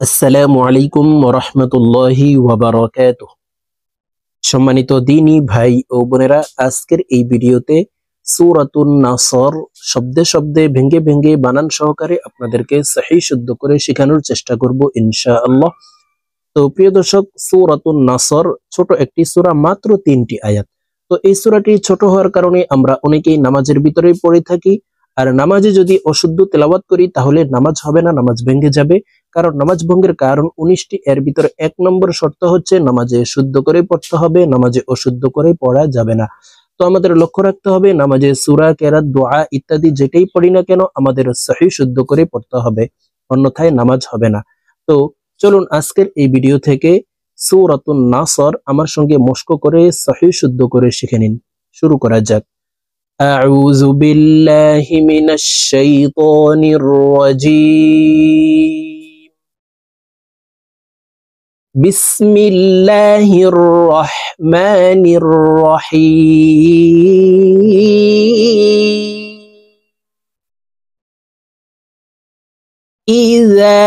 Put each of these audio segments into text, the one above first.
আসসালামু আলাইকুম ওয়া রাহমাতুল্লাহি ওয়া বারাকাতুহু। সম্মানিত দ্বীনী ভাই ও বোনেরা, আজকের এই ভিডিওতে সূরাতুন নাসর শব্দে শব্দে ভেঙে ভেঙে বানান সহকারে আপনাদেরকে সহিহ শুদ্ধ করে শেখানোর চেষ্টা করব ইনশাআল্লাহ। তো প্রিয় দর্শক, সূরাতুন নাসর ছোট একটি সূরা, মাত্র 3টি আয়াত। তো এই সূরাটি ছোট হওয়ার কারণে আমরা অনেকেই নামাজের ভিতরেই পড়ে থাকি, আর নামাজে যদি অশুদ্ধ তেলাওয়াত করি তাহলে নামাজ হবে না, নামাজ ভেঙে যাবে। কারণ নামাজ ভঙ্গের কারণ 19টি, এর ভিতরে 1 নম্বর শর্ত হচ্ছে নামাজে শুদ্ধ করে পড়তে হবে, নামাজে অশুদ্ধ করে পড়া যাবে না। তো আমাদের লক্ষ্য রাখতে হবে নামাজে সূরা, কেরাত, দোয়া ইত্যাদি যেটাই পড়ি না কেন আমাদের সহিহ শুদ্ধ করে পড়তে হবে, অন্যথায় নামাজ হবে না। তো চলুন আজকের এই ভিডিও থেকে সূরাতুন নাসর আমার সঙ্গে মশক করে সহিহ শুদ্ধ করে শিখে নিন। শুরু করা যাক। আউযু বিল্লাহি মিনাশ শাইতানির রাজীম। বিসমিল্লাহির রহমানির রহিম। إذا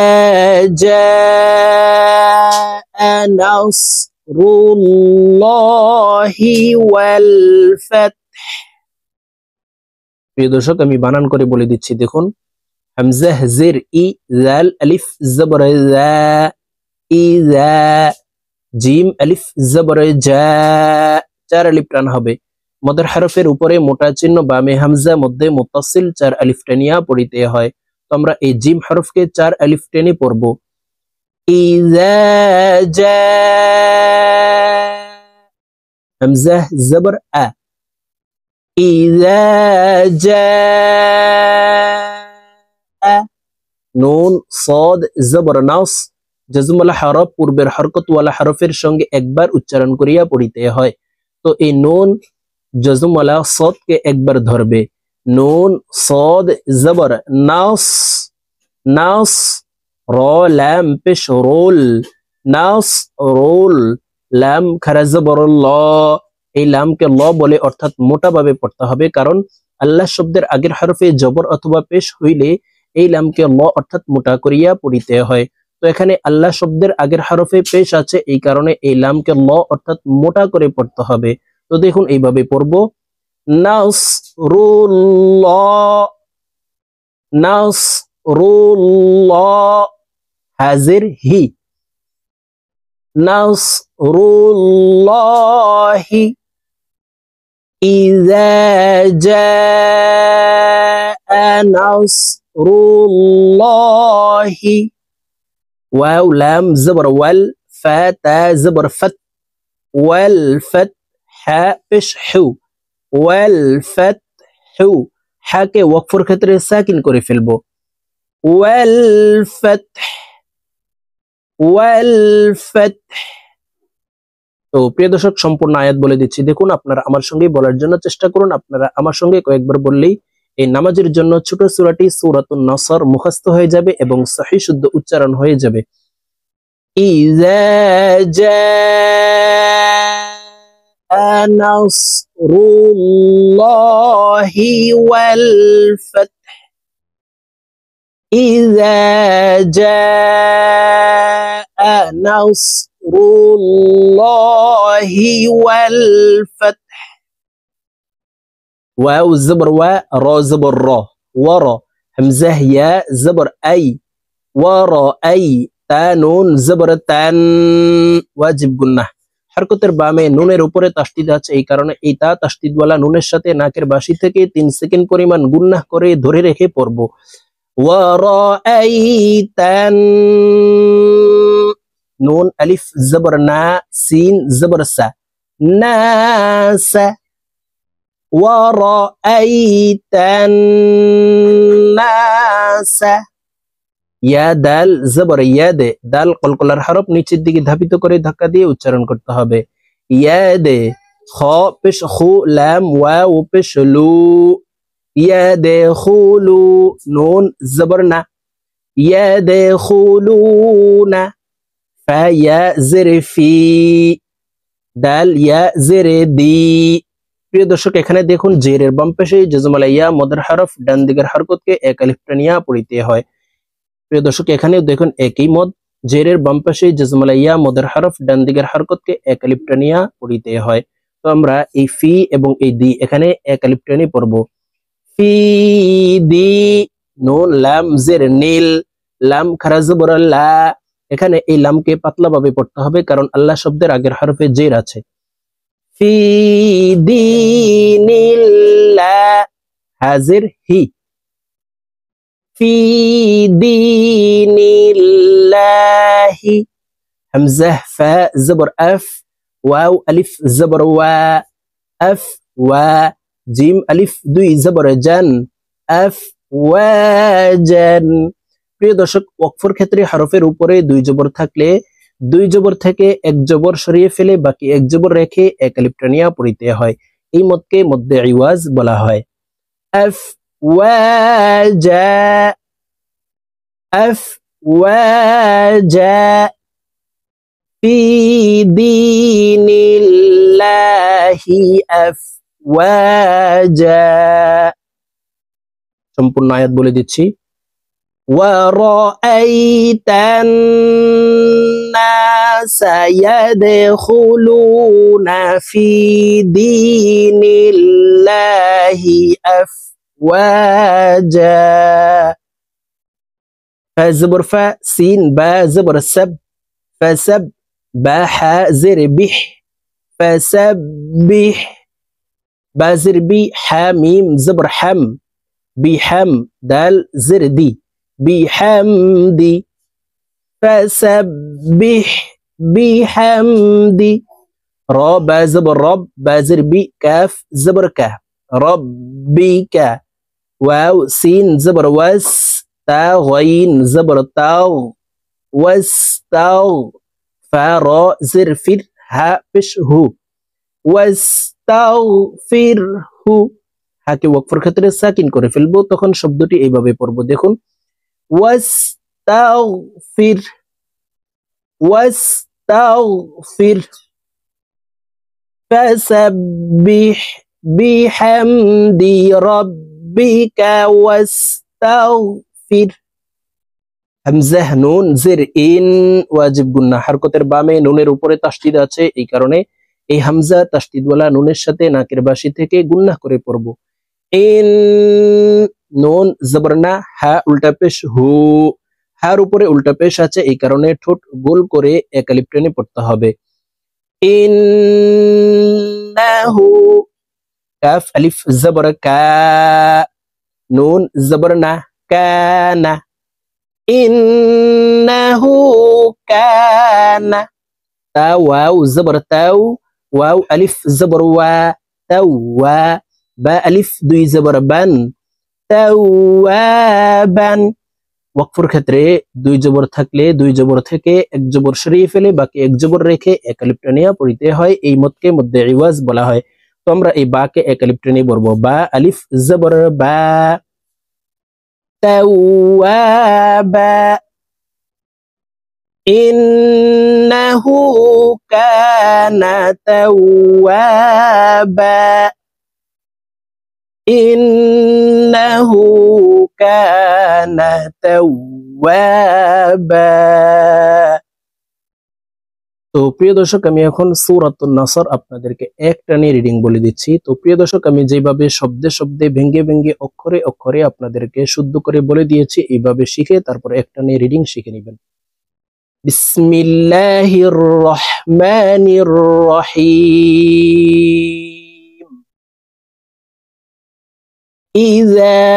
جاء نصر الله والفتح। প্রিয় দর্শক, আমি বানান করে বলে দিচ্ছি, দেখুন। হামজা জের ই, জাল আলিফ জবর জা, ইজা। জিম আলিফ জবর জা, 4 আলিফ টান হবে। মদের হরফের উপরে মোটা চিহ্ন, বামে হামজা, মধ্যে মুত্তাসিল, 4 আলিফ টানিয়া পড়িতে হয়। তো আমরা এই জিম হরফকে 4 আলিফ টেনে পড়ব। ইজা জা, হামজা জবর আ, ইজা জা। নুন সাদ জবর নাস, জজমওয়ালা হরফ পূর্বের হরকতওয়ালা হরফের সঙ্গে একবার উচ্চারণ করিয়া পড়িতে হয়। তো এই নুন জজমওয়ালা সাদকে একবার ধরবে। নুন সাদ জবর নাস, নাস। র লাম পেশ রোল, নাস রোল। লাম খারা জবর ল, এই লামকে ল বলে, অর্থাৎ মোটা ভাবে পড়তে হবে। কারণ আল্লাহ শব্দের আগের হরফে জবর অথবা পেশ হইলে এই লামকে ল অর্থাৎ মোটা করিয়া পড়িতে হয়। তো এখানে আল্লাহ শব্দের আগের হরফে পেশ আছে, এই কারণে এই লামকে ল অর্থাৎ মোটা করে পড়তে হবে। তো দেখুন এইভাবে পড়ব। নাসরুল্লাহ, নাসরুল্লাহ। হাজির হি, নাসরুল্লাহি। ইযা জাআ নাসরুল্লাহি। ওয়াও লাম জবর ওয়াল, ফা তা জবর ফাত, ওয়াল ফাত। হা পেশ হু, ওয়াল ফাত হু। হাকে ওয়াকফের ক্ষেত্রে সাকিন করে ফেলবো। ওয়াল ফাত, ওয়াল ফাত। তো প্রিয় দর্শক, সম্পূর্ণ আয়াত বলে দিচ্ছি, দেখুন। আপনারা আমার সঙ্গে বলার জন্য চেষ্টা করুন। আপনারা আমার সঙ্গে কয়েকবার বললেই এই নামাজের জন্য ছোট সূরাটি সূরাতুন নাসর মুখস্থ হয়ে যাবে এবং সহিহ শুদ্ধ উচ্চারণ হয়ে যাবে। ইযা জাআ নাসরুল্লাহি ওয়াল ফাতহ। ইযা জাআ নাসরুল্লাহি ওয়াল ফাতহ। ওয়াও জবর ওয়া, র জবর র, ওয়ার। হামজা ইয়া জবর আই, ওয়ার আই। তা নুন জবর তান, ওয়াজিব গুন্নাহ। হরকতের বামে নুনের উপরে তাসদিদ আছে, এই কারণে এই তা তাসদিদওয়ালা নুনের সাথে নাকের বাসি থেকে 3 সেকেন্ড পরিমাণ গুন্নাহ করে ধরে রেখে পড়ব। ওয়ারাআইতান, নুন আলিফ জবর না, সিন জবর সা, নাসা। ওয়ারাআইতান নাসা। ইয়া দাল জবর ইয়াদে, দাল কলকলার হরফ নিচের দিকে ধাবিত করে ধাক্কা দিয়ে উচ্চারণ করতে হবে। ইয়াদে। খ পেশ খু, লাম ওয়াও পেশ লু, ইয়াদখুলু। নুন জবর না, ইয়াদখুলুনা। ফা ইয়া জের ফি, দাল ইয়া জের দি। প্রিয় দর্শক, এখানে দেখুন জেরের বাম পাশে জজমালা ইয়া মদের হরফ, ডান দিকের হরকতকে 1 আলিফ টানিয়া পড়িতে হয়। প্রিয় দর্শক, এখানেও দেখুন একই মদ, জেরের বাম পাশে জজমালা ইয়া মদের হরফ, ডান দিকের হরকতকে এক আলিফ টানিয়া পড়িতে হয়। তো আমরা এই ফি এবং এই দি এখানে এক আলিফ টানি পড়বো। ফি দি, নুন লাম জের নীল, লাম খারা জবর লা। এখানে এই লামকে পাতলা ভাবে পড়তে হবে, কারণ আল্লাহ শব্দের আগের হরফে জের আছে। ফি দীনিল্লাহ, হাজির হি, ফি দীনিল্লাহি। হামজা ফা জবর আফ, ওয়াও আলিফ জবর ওয়া, আফ ওয়া। জিম আলিফ দুই জবর জান, আফ ওয়াজান। প্রিয় দর্শক, ওয়াকফের ক্ষেত্রে হরফের উপরে দুই জবর থাকলে দুই জবর থেকে এক জবর সরিয়ে ফেলে বাকি এক জবর রেখে এক আলিফ টানিয়া পড়িতে হয়। এই মতকে মদ্দে ইওয়াজ বলা হয়। আফ ওয়াজা, আফ ওয়াজা, ফি দীনিল্লাহি আফওয়াজা। সম্পূর্ণ আয়াত বলে দিচ্ছি। وَرَأَيْتَ النَّاسَ يَدْخُلُونَ فِي دِينِ اللَّهِ أَفْوَاجًا। فَزَبْر فَ سين با زبر سب، فسب با حا زر بح، فسبح با زر بي حا ميم زبر حم، بحم دال زر دي بحمدي، فسبح بحمدي. را با زبر رب با زر بي كاف زبر كه، ربك. واو سين زبر وس، تا غين زبر تاغ، واستغ. فا زر فر ها بش هو، واستغفرহু। হাকে ওয়াকফের ক্ষেত্রে সাকিন করে ফেলবো, তখন শব্দটি এইভাবে পড়বো। দেখুন, ওয়াস্তাগফির, ওয়াস্তাগফির। ফাসাব্বিহ বিহামদি রাব্বিকা ওয়াস্তাগফির। হামজা নুন জের ইন, ওয়াজিব গুন্না। হরকতের বামে নুনের উপরে তাসদিদ আছে, এই কারণে এই হামজা তাসদিদওয়ালা নুনের সাথে নাকের বাসি থেকে গুন্না করে পড়ব। ইন, নুন জবর না, হা উল্টা পেশ হু। হার উপরে উল্টা পেশ আছে, এই কারণে ঠোঁট গোল করে এক আলিফ টেনে পড়তে হবে। ইন্নাহু, কাফ আলিফ জবর কা, নুন জবর না, কানা। ইন্নাহু কানা। তা ওয়াও জবর তাও, ওয়াও আলিফ জবর ওয়া, তাওয়া। বা আলিফ দুই জবর বান, তাওয়াবান। ওয়াকফের ক্ষেত্রে দুই জবর থাকলে দুই জবর থেকে এক জবর সরিয়ে ফেলে বাকি এক জবর রেখে এক আলিফ টানিয়া পড়িতে হয়। এই মতকে মদ্দে ইওয়াজ বলা হয়। তো আমরা এই বাকে এক আলিফ টেনে পড়বো। বা আলিফ জবর বা, তাওয়াবা। ইন্নাহু কানা তাওয়াবা, ইন্নাহু কানা তাওয়াবা। তো প্রিয় দর্শক, আমি এখন সূরাতুন নাসর আপনাদেরকে এক টানে রিডিং বলে দিচ্ছি। তো প্রিয় দর্শক, আমি যেভাবে শব্দে শব্দে ভেঙ্গে ভেঙ্গে অক্ষরে অক্ষরে আপনাদেরকে শুদ্ধ করে বলে দিয়েছি, এইভাবে শিখে তারপর এক টানে রিডিং শিখে নেবেন। বিসমিল্লাহির রহমানির রহিম। ইযা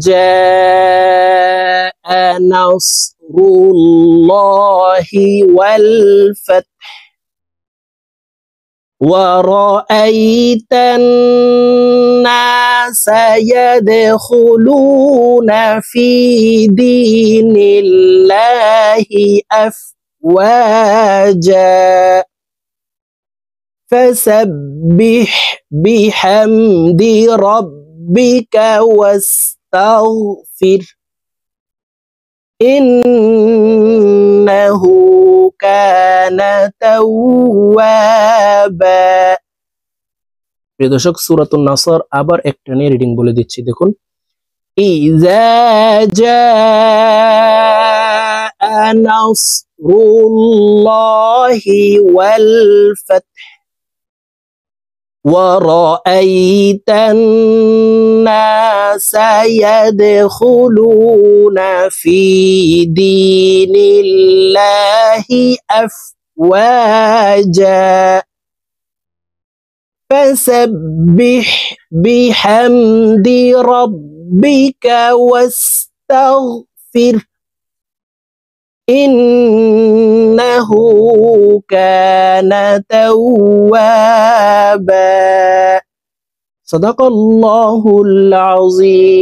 জাআ নাসরুল্লাহি ওয়াল ফাতহ ورأيت الناس يدخلون في دين الله أفواجا فسبح بحمد ربك واستغفر إنه كان توابا। প্রিয় দর্শক, সূরাতুন নাসর আবার একটা নিয়ে রিডিং বলে দিচ্ছি। দেখুন, ইযা জাআ نصر الله والفتح ورأيت الناس يدخلون في دين الله أفواجا فسبح بحمد ربك واستغفر إنه كان توابا. صدق الله العظيم.